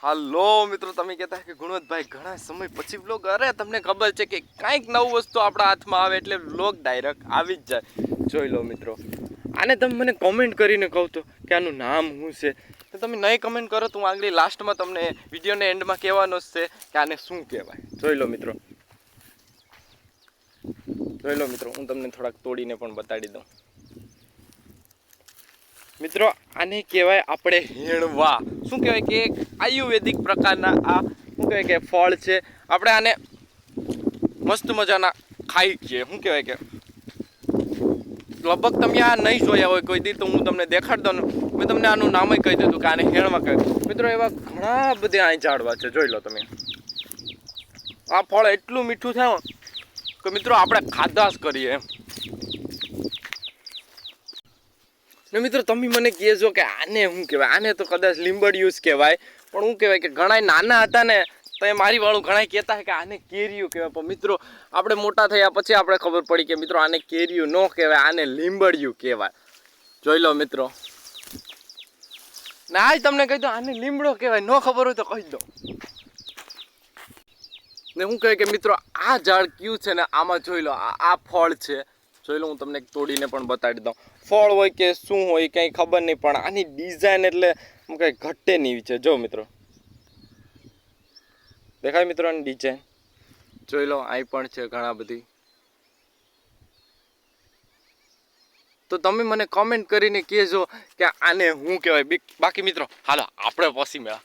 હાલો મિત્રો, તમે કહેતા કે ગુણવંતભાઈ ઘણા સમય પછી વ્લોગ, અરે તમને ખબર છે કે કાંઈક નવું વસ્તુ આપણા હાથમાં આવે એટલે વ્લોગ ડાયરેક્ટ આવી જ જાય. જોઈ લો મિત્રો, આને તમે મને કોમેન્ટ કરીને કહો તો કે આનું નામ શું છે. તો તમે નહીં કમેન્ટ કરો તો હું આગળ લાસ્ટમાં તમને વિડીયોને એન્ડમાં કહેવાનો જ છે કે આને શું કહેવાય. જોઈ લો મિત્રો, હું તમને થોડાક તોડીને પણ બતાડી દઉં. મિત્રો આને કહેવાય આપણે હેણવા. શું કહેવાય કે આયુર્વેદિક પ્રકારના આ શું કહેવાય કે ફળ છે. આપણે આને મસ્ત મજાના ખાઈ છીએ. શું કહેવાય કે લગભગ તમે આ નહીં જોયા હોય કોઈ દી તો હું તમને દેખાડ દઉં ને. મેં તમને આનું નામ કહી દીધું કે આને હેણવા કહે. મિત્રો એવા ઘણા બધા અહીં ઝાડવા છે, જોઈ લો તમે. આ ફળ એટલું મીઠું છે કે મિત્રો આપણે ખાધા જ કરીએ એમ. ને મિત્રો તમે મને કહેજો કે આને શું કહેવાય. આને તો કદાચ લીંબડિયું જ કહેવાય, પણ શું કહેવાય કે ઘણા નાના હતા ને તો એ મારી વાળું ઘણા કહેતા કે આને કેરીયું કહેવાય. પણ મિત્રો આપણે મોટા થયા પછી આપણે ખબર પડી કે મિત્રો આને કેરીયું ન કહેવાય, આને લીંબડિયું કહેવાય. જોઈ લો મિત્રો, ને આજ તમને કહી દો આને લીમડો કહેવાય. ન ખબર હોય તો કહી દો. ને શું કહે કે મિત્રો આ ઝાડ કયું છે ને આમાં જોઈ લો આ ફળ છે. જોઈ લો, હું તમને તોડીને પણ બતાડી દઉં. ફળ હોય કે શું હોય કંઈ ખબર નહીં, પણ આની ડિઝાઇન એટલે કંઈ ઘટે નહીં છે. જો મિત્રો દેખાય મિત્રો આની ડિઝાઇન જોઈ લો. અહીં પણ છે ઘણા બધી. તો તમે મને કોમેન્ટ કરીને કહેજો કે આને શું કહેવાય. બાકી મિત્રો હાલો આપણે પછી મેળા.